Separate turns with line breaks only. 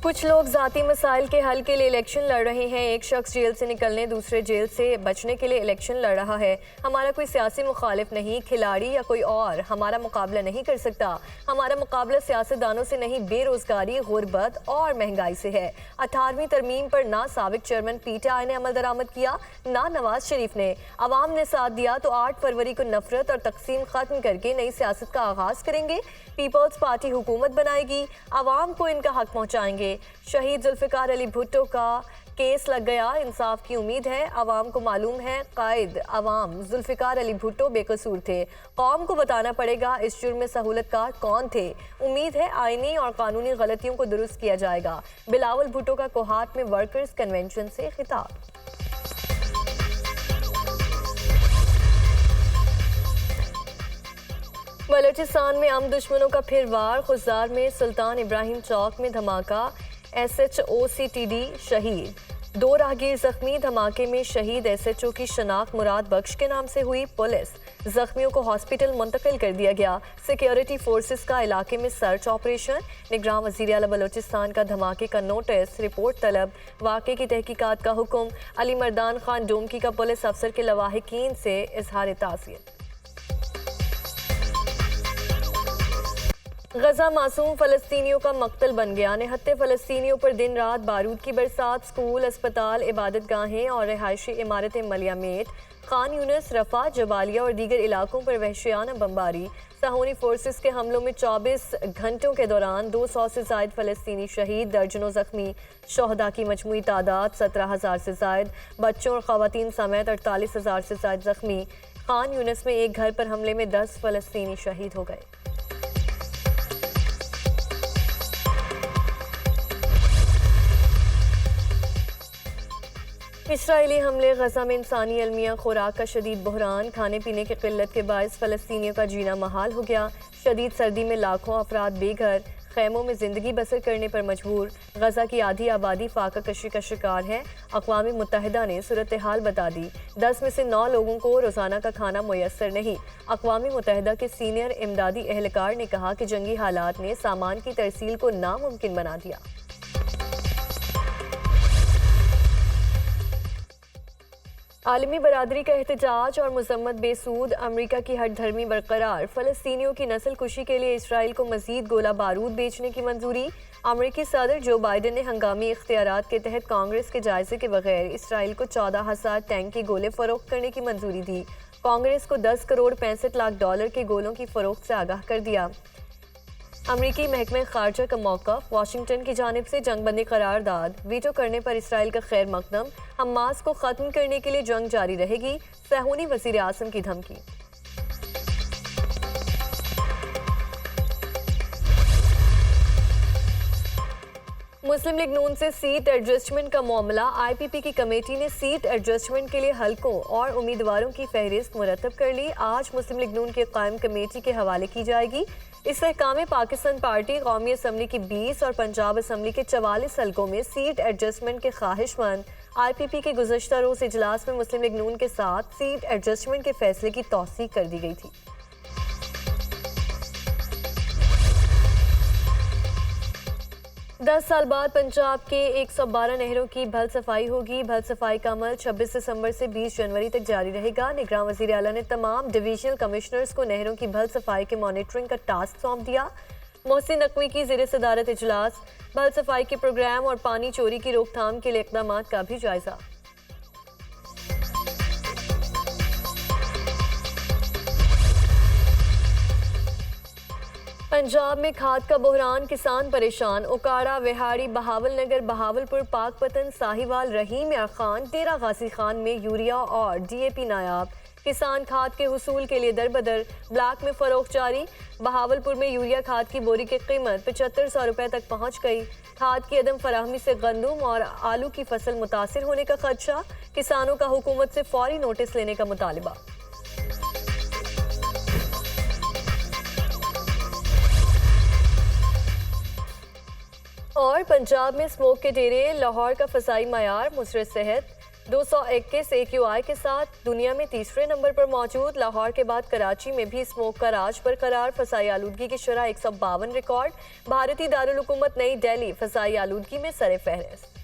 कुछ लोग ज़ाती मसाइल के हल के लिए इलेक्शन लड़ रहे हैं। एक शख्स जेल से निकलने दूसरे जेल से बचने के लिए इलेक्शन लड़ रहा है। हमारा कोई सियासी मुखालिफ नहीं, खिलाड़ी या कोई और हमारा मुकाबला नहीं कर सकता। हमारा मुकाबला सियासतदानों से नहीं, बेरोजगारी, गुर्बत और महंगाई से है। 18वीं तरमीम पर ना साबिक चेयरमैन PTI ने अमल दरामद किया, ना नवाज शरीफ ने। अवाम ने साथ दिया तो 8 फरवरी को नफरत और तकसीम खत्म करके नई सियासत का आगाज करेंगे। पीपल्स पार्टी हुकूमत बनाएगी, अवाम को इनका हक पहुंचाएंगे। शहीद जुल्फिकार अली भुट्टो का केस लग गया, इंसाफ की उम्मीद है। अवाम को मालूम है कायद अवाम जुल्फिकार अली भुट्टो बेकसूर थे। कौम को बताना पड़ेगा इस जुर्म में सहूलतकार कौन थे। उम्मीद है आईनी और कानूनी गलतियों को दुरुस्त किया जाएगा। बिलावल भुट्टो का कोहाट में वर्कर्स कन्वेंशन से खिताब। बलोचिस्तान में आम दुश्मनों का फिर वार। खुजार में सुल्तान इब्राहिम चौक में धमाका, SHO CTD शहीद। 2 राहगीर जख्मी। धमाके में शहीद SHO की शनाख्त मुराद बख्श के नाम से हुई। पुलिस जख्मियों को हॉस्पिटल मुंतकिल कर दिया गया। सिक्योरिटी फोर्सेस का इलाके में सर्च ऑपरेशन। निगरान वज़ीर आला बलोचिस्तान का धमाके का नोटिस, रिपोर्ट तलब। वाक़े की तहकीकात का हुक्म। अली मर्दान खान डोमकी का पुलिस अफसर के लवाहिकीन से इजहार ताज़ियत। गजा मासूम फ़लस्तीनियों का मकतल बन गया। निहत्ते फ़लस्तीनियों पर दिन रात बारूद की बरसात। स्कूल, अस्पताल, इबादत गाहें और रिहायशी इमारतें मलियामेट। खान यूनिस, रफा, जबालिया और दीगर इलाकों पर वहशियाना बमबारी। साहूनी फोर्सेस के हमलों में 24 घंटों के दौरान 200 से ज़ायद फ़लस्तीनी शहीद, दर्जनों ज़ख्मी। शोहदा की मजमूई तादाद 17,000 से ज़ायद। बच्चों और ख़वातीन समेत 48,000 से ज़ायद ज़ख्मी। खान यूनिस में एक घर पर हमले में 10 फ़लस्तीनी शहीद हो गए। इसराइली हमले। गजा में इंसानी अलमिया खुराक का शदीद बहरान। खाने पीने की किल्लत के बायस फ़लस्तीनियों का जीना महाल हो गया। शदीद सर्दी में लाखों अफराद बेघर, खैमों में ज़िंदगी बसर करने पर मजबूर। गजा की आधी आबादी फाका कशी का शिकार है। अक़वाम मुत्तहिदा ने सूरत हाल बता दी। 10 में से 9 लोगों को रोज़ाना का खाना मुयस्सर नहीं। अक़वाम मुत्तहिदा के सीनियर इमदादी एहलकार ने कहा कि जंगी हालात ने सामान की तरसील को नामुमकिन बना दिया। आलमी बरादरी का एहतजाज और मजम्मत बेसूद। अमरीका की हट धर्मी बरकरार। फ़लस्तीनियों की नस्ल कुशी के लिए इसराइल को मजीद गोला बारूद बेचने की मंजूरी। अमरीकी सदर जो बाइडन ने हंगामी इख्तियारात के तहत कांग्रेस के जायजे के बगैर इसराइल को 14,000 टैंक के गोले फरोख्त करने की मंजूरी दी। कांग्रेस को 10 करोड़ 65 लाख डॉलर के गोलों की फरोख्त से आगाह कर दिया। अमरीकी महकमे खारजा का मौक़िफ़। वाशिंगटन की जानिब से जंगबंदी करारदाद वीटो करने पर इसराइल का खैर मकदम। हमास को ख़त्म करने के लिए जंग जारी रहेगी। सहूनी वज़ीर आज़म की धमकी। मुस्लिम लीग नून से सीट एडजस्टमेंट का मामला। IPP की कमेटी ने सीट एडजस्टमेंट के लिए हलकों और उम्मीदवारों की फहरिस्त मुरतब कर ली। आज मुस्लिम लीग नून के कायम कमेटी के हवाले की जाएगी। इस्तेहकाम पाकिस्तान पार्टी कौमी असम्बली की 20 और पंजाब असम्बली के 44 हलकों में सीट एडजस्टमेंट के ख्वाहिशमंद। IPP के गुज़श्ता रोज़ इजलास में मुस्लिम लीग नून के साथ सीट एडजस्टमेंट के फैसले की तौसीक कर दी गई थी। 10 साल बाद पंजाब के 112 नहरों की भल सफाई होगी। भल सफाई का अमल 26 दिसंबर से 20 जनवरी तक जारी रहेगा। निगरान वज़ीर आला ने तमाम डिवीजनल कमिश्नर्स को नहरों की भल सफाई के मॉनिटरिंग का टास्क सौंप दिया। मोहसिन नकवी की ज़ेर सदारत इजलास। भल सफाई के प्रोग्राम और पानी चोरी की रोकथाम के लिए इक़दामात का भी जायजा। पंजाब में खाद का बहरान, किसान परेशान। उकाड़ा, विहाड़ी, बहावल नगर, बहावलपुर, पाकपतन, साहिवाल, रहीम यार खान, डेरा गाजी खान में यूरिया और DAP नायाब। किसान खाद के हुसूल के लिए दरबदर। ब्लॉक में फरोख्त जारी। बहावलपुर में यूरिया खाद की बोरी की कीमत 7500 रुपये तक पहुँच गई। खाद की अदम फराहमी से गंदम और आलू की फसल मुतासिर होने का खदशा। किसानों का हुकूमत से फौरी नोटिस लेने का मुतालिबा। और पंजाब में स्मोक के डेरे। लाहौर का फसाई मयार मुसरत सेहत। 221 AQI के साथ दुनिया में तीसरे नंबर पर मौजूद। लाहौर के बाद कराची में भी स्मोक का राज बरकरार। फसाई आलूदगी की शरह 152 रिकॉर्ड। भारतीय दारुल हुकूमत नई दिल्ली फसाई आलूदगी में सरे फहरिस्त।